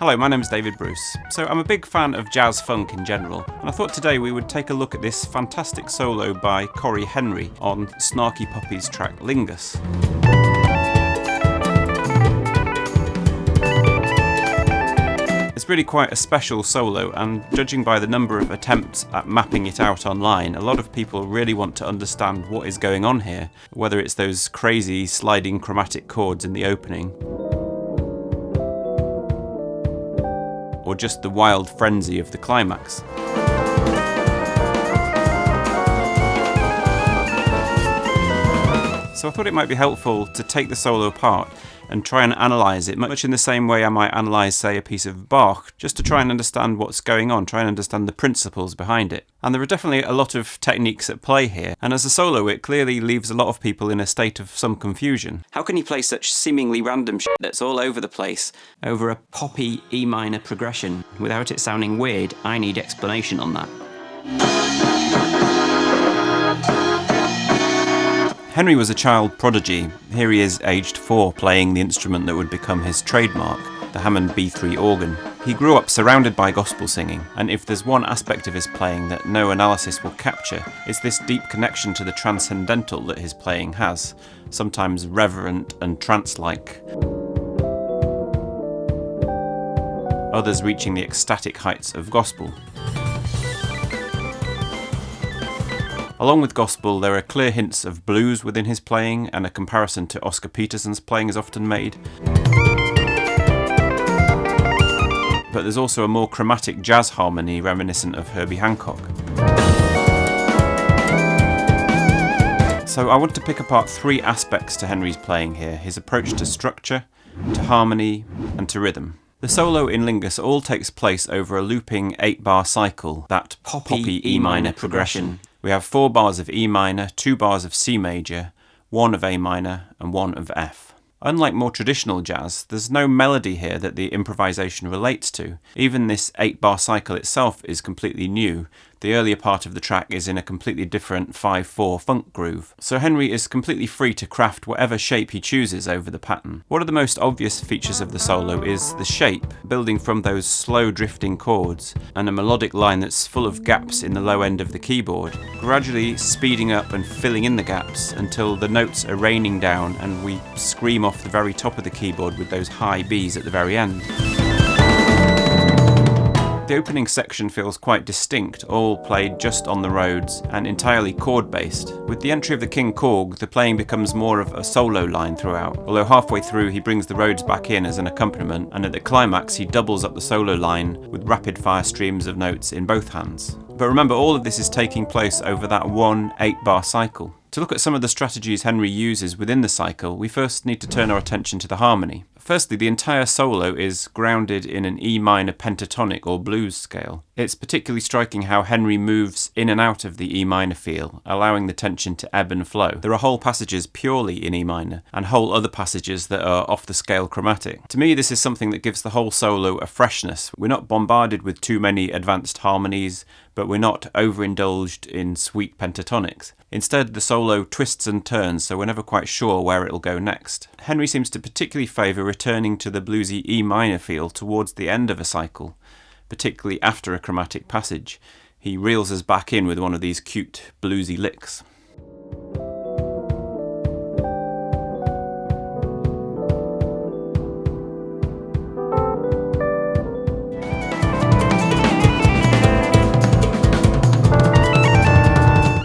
Hello, my name is David Bruce. So I'm a big fan of jazz funk in general, and I thought today we would take a look at this fantastic solo by Cory Henry on Snarky Puppy's track Lingus. It's really quite a special solo, and judging by the number of attempts at mapping it out online, a lot of people really want to understand what is going on here, whether it's those crazy sliding chromatic chords in the opening, or just the wild frenzy of the climax. So I thought it might be helpful to take the solo apart and try and analyse it, much in the same way I might analyse, say, a piece of Bach, just to try and understand what's going on, try and understand the principles behind it. And there are definitely a lot of techniques at play here, and as a solo it clearly leaves a lot of people in a state of some confusion. How can you play such seemingly random shit that's all over the place over a poppy E minor progression without it sounding weird? I need explanation on that. Henry was a child prodigy. Here he is, aged 4, playing the instrument that would become his trademark, the Hammond B3 organ. He grew up surrounded by gospel singing, and if there's one aspect of his playing that no analysis will capture, it's this deep connection to the transcendental that his playing has, sometimes reverent and trance-like, others reaching the ecstatic heights of gospel. Along with gospel, there are clear hints of blues within his playing, and a comparison to Oscar Peterson's playing is often made. But there's also a more chromatic jazz harmony reminiscent of Herbie Hancock. So I want to pick apart 3 aspects to Henry's playing here: his approach to structure, to harmony, and to rhythm. The solo in Lingus all takes place over a looping 8-bar cycle, that poppy E minor progression. We have 4 bars of E minor, 2 bars of C major, 1 of A minor, and 1 of F. Unlike more traditional jazz, there's no melody here that the improvisation relates to. Even this 8-bar cycle itself is completely new. The earlier part of the track is in a completely different 5/4 funk groove. So Henry is completely free to craft whatever shape he chooses over the pattern. One of the most obvious features of the solo is the shape, building from those slow drifting chords and a melodic line that's full of gaps in the low end of the keyboard, gradually speeding up and filling in the gaps until the notes are raining down and we scream off the very top of the keyboard with those high Bs at the very end. The opening section feels quite distinct, all played just on the Rhodes and entirely chord-based. With the entry of the King Korg, the playing becomes more of a solo line throughout, although halfway through he brings the Rhodes back in as an accompaniment, and at the climax he doubles up the solo line with rapid-fire streams of notes in both hands. But remember, all of this is taking place over that one 8-bar cycle. To look at some of the strategies Henry uses within the cycle, we first need to turn our attention to the harmony. Firstly, the entire solo is grounded in an E minor pentatonic or blues scale. It's particularly striking how Henry moves in and out of the E minor feel, allowing the tension to ebb and flow. There are whole passages purely in E minor, and whole other passages that are off the scale chromatic. To me, this is something that gives the whole solo a freshness. We're not bombarded with too many advanced harmonies, but we're not overindulged in sweet pentatonics. Instead, the solo twists and turns, so we're never quite sure where it'll go next. Henry seems to particularly favour returning to the bluesy E minor feel towards the end of a cycle, particularly after a chromatic passage. He reels us back in with one of these cute bluesy licks.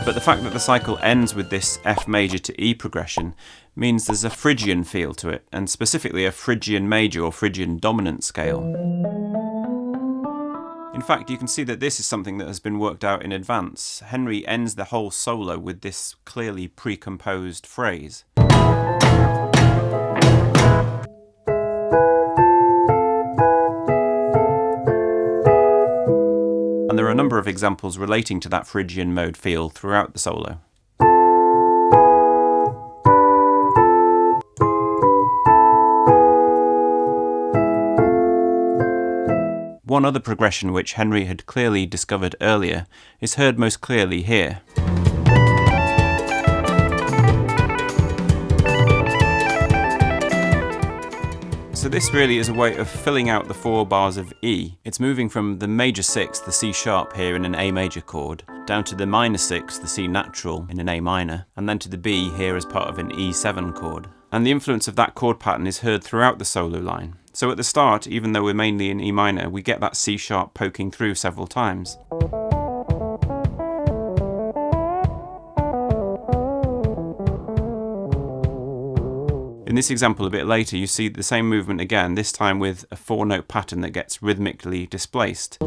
But the fact that the cycle ends with this F major to E progression means there's a phrygian feel to it, and specifically a phrygian major or phrygian dominant scale. In fact, you can see that this is something that has been worked out in advance. Henry ends the whole solo with this clearly pre-composed phrase. And there are a number of examples relating to that Phrygian mode feel throughout the solo. One other progression which Henry had clearly discovered earlier is heard most clearly here. So this really is a way of filling out the 4 bars of E. It's moving from the major 6, the C sharp here in an A major chord, down to the minor 6, the C natural in an A minor, and then to the B here as part of an E7 chord. And the influence of that chord pattern is heard throughout the solo line. So at the start, even though we're mainly in E minor, we get that C sharp poking through several times. In this example a bit later, you see the same movement again, this time with a 4-note pattern that gets rhythmically displaced.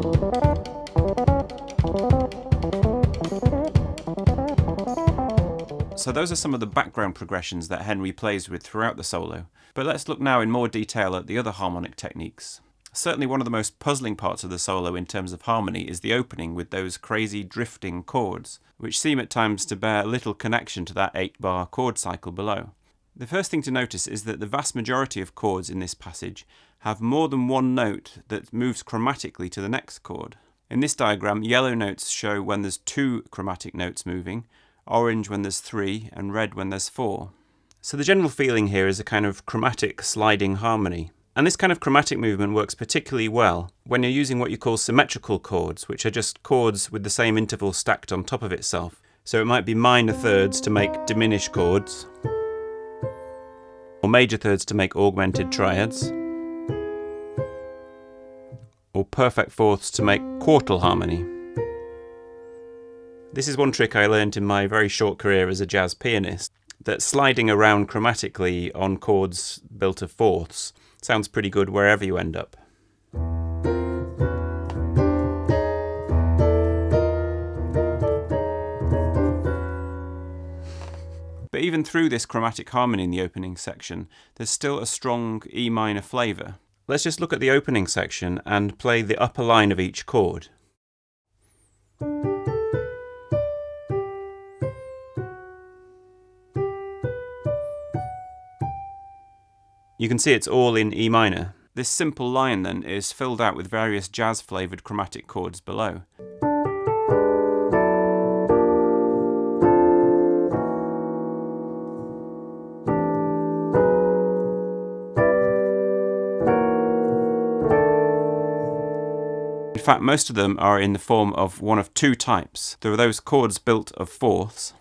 So those are some of the background progressions that Henry plays with throughout the solo. But let's look now in more detail at the other harmonic techniques. Certainly one of the most puzzling parts of the solo in terms of harmony is the opening with those crazy drifting chords, which seem at times to bear little connection to that 8-bar chord cycle below. The first thing to notice is that the vast majority of chords in this passage have more than one note that moves chromatically to the next chord. In this diagram, yellow notes show when there's 2 chromatic notes moving, orange when there's 3, and red when there's 4. So the general feeling here is a kind of chromatic sliding harmony. And this kind of chromatic movement works particularly well when you're using what you call symmetrical chords, which are just chords with the same interval stacked on top of itself. So it might be minor thirds to make diminished chords, or major thirds to make augmented triads, or perfect fourths to make quartal harmony. This is one trick I learned in my very short career as a jazz pianist, that sliding around chromatically on chords built of fourths sounds pretty good wherever you end up. But even through this chromatic harmony in the opening section, there's still a strong E minor flavour. Let's just look at the opening section and play the upper line of each chord. You can see it's all in E minor. This simple line then is filled out with various jazz-flavoured chromatic chords below. In fact, most of them are in the form of one of 2 types. There are those chords built of fourths,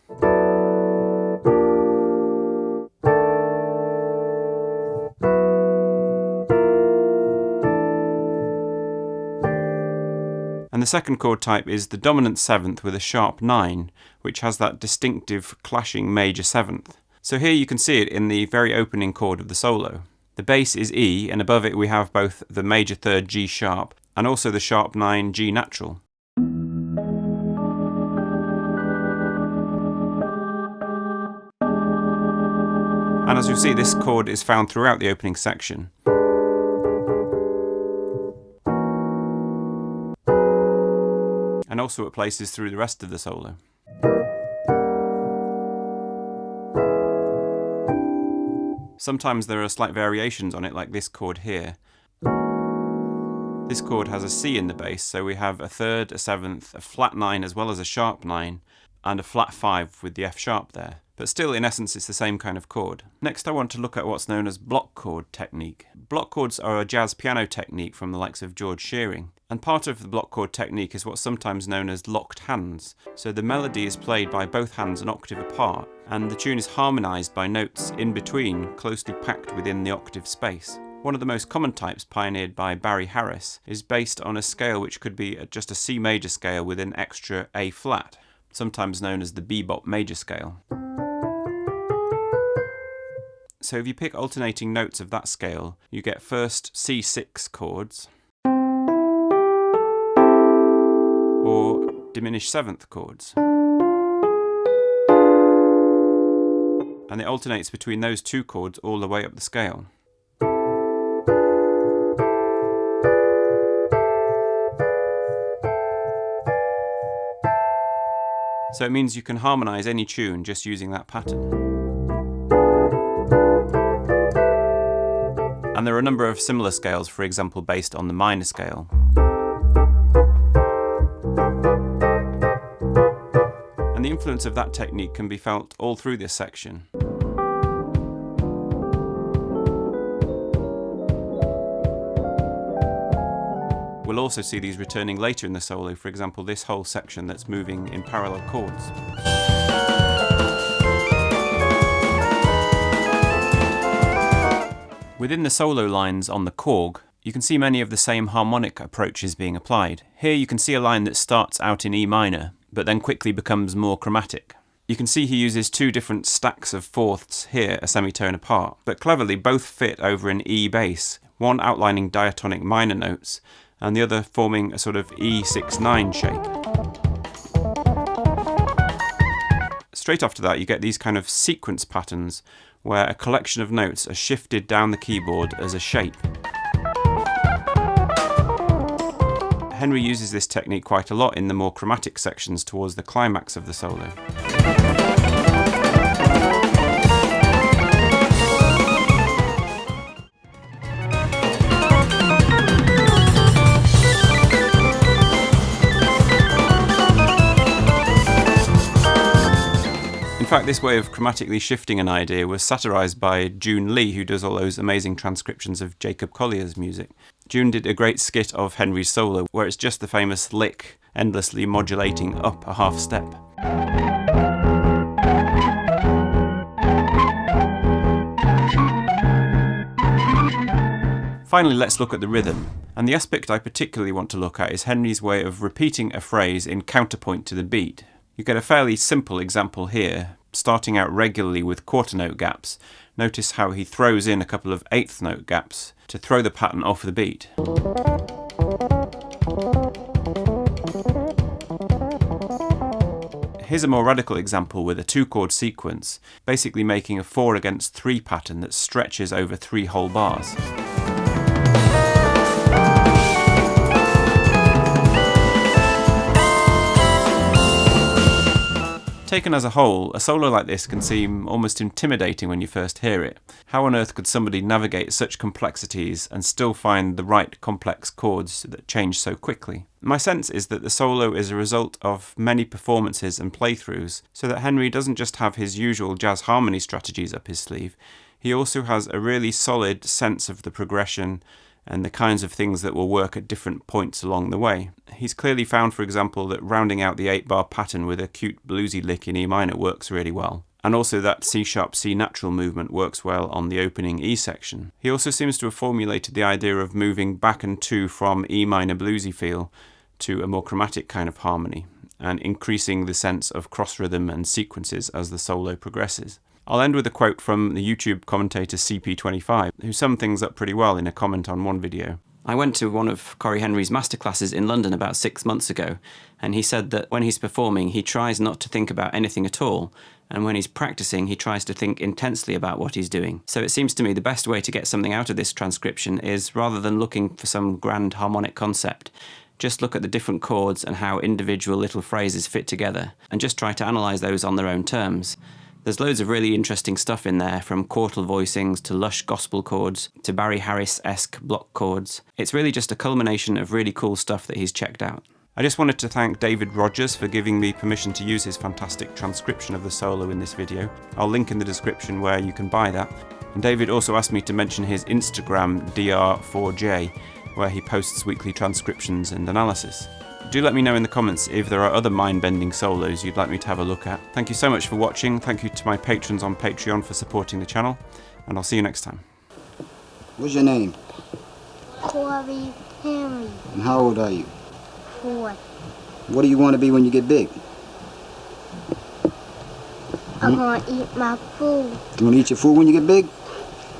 and the second chord type is the dominant 7th with a sharp 9, which has that distinctive clashing major 7th. So here you can see it in the very opening chord of the solo. The bass is E, and above it we have both the major 3rd G sharp and also the sharp 9 G natural. And as you'll see, this chord is found throughout the opening section. And also at places through the rest of the solo. Sometimes there are slight variations on it, like this chord here. This chord has a C in the bass, so we have a 3rd, a 7th, a flat 9 as well as a sharp 9, and a flat 5 with the F sharp there. But still, in essence, it's the same kind of chord. Next, I want to look at what's known as block chord technique. Block chords are a jazz piano technique from the likes of George Shearing. And part of the block chord technique is what's sometimes known as locked hands. So the melody is played by both hands an octave apart, and the tune is harmonised by notes in between, closely packed within the octave space. One of the most common types, pioneered by Barry Harris, is based on a scale which could be just a C major scale with an extra A flat, sometimes known as the bebop major scale. So if you pick alternating notes of that scale, you get first C6 chords, or diminished 7th chords. And it alternates between those 2 chords all the way up the scale. So it means you can harmonise any tune just using that pattern. And there are a number of similar scales, for example, based on the minor scale. And the influence of that technique can be felt all through this section. We'll also see these returning later in the solo, for example this whole section that's moving in parallel chords. Within the solo lines on the Korg, you can see many of the same harmonic approaches being applied. Here you can see a line that starts out in E minor, but then quickly becomes more chromatic. You can see he uses two different stacks of fourths here, a semitone apart, but cleverly both fit over an E bass, one outlining diatonic minor notes, and the other forming a sort of E6-9 shape. Straight after that you get these kind of sequence patterns, where a collection of notes are shifted down the keyboard as a shape. Henry uses this technique quite a lot in the more chromatic sections towards the climax of the solo. In fact, this way of chromatically shifting an idea was satirised by June Lee, who does all those amazing transcriptions of Jacob Collier's music. June did a great skit of Henry's solo, where it's just the famous lick endlessly modulating up a half step. Finally, let's look at the rhythm. And the aspect I particularly want to look at is Henry's way of repeating a phrase in counterpoint to the beat. You get a fairly simple example here, starting out regularly with quarter note gaps. Notice how he throws in a couple of eighth note gaps to throw the pattern off the beat. Here's a more radical example with a 2-chord sequence, basically making a 4/3 pattern that stretches over 3 whole bars. Taken as a whole, a solo like this can seem almost intimidating when you first hear it. How on earth could somebody navigate such complexities and still find the right complex chords that change so quickly? My sense is that the solo is a result of many performances and playthroughs, so that Henry doesn't just have his usual jazz harmony strategies up his sleeve, he also has a really solid sense of the progression and the kinds of things that will work at different points along the way. He's clearly found, for example, that rounding out the 8-bar pattern with a cute bluesy lick in E minor works really well. And also that C-sharp C natural movement works well on the opening E section. He also seems to have formulated the idea of moving back and to from E minor bluesy feel to a more chromatic kind of harmony, and increasing the sense of cross rhythm and sequences as the solo progresses. I'll end with a quote from the YouTube commentator CP25, who summed things up pretty well in a comment on one video. I went to one of Cory Henry's masterclasses in London about 6 months ago, and he said that when he's performing, he tries not to think about anything at all, and when he's practicing, he tries to think intensely about what he's doing. So it seems to me the best way to get something out of this transcription is, rather than looking for some grand harmonic concept, just look at the different chords and how individual little phrases fit together, and just try to analyse those on their own terms. There's loads of really interesting stuff in there, from quartal voicings to lush gospel chords to Barry Harris-esque block chords. It's really just a culmination of really cool stuff that he's checked out. I just wanted to thank David Rogers for giving me permission to use his fantastic transcription of the solo in this video. I'll link in the description where you can buy that. And David also asked me to mention his Instagram, dr4j, where he posts weekly transcriptions and analysis. Do let me know in the comments if there are other mind-bending solos you'd like me to have a look at. Thank you so much for watching. Thank you to my patrons on Patreon for supporting the channel, and I'll see you next time. What's your name? Cory Henry. And how old are you? 4. What do you want to be when you get big? I'm gonna eat my food. You want to eat your food when you get big?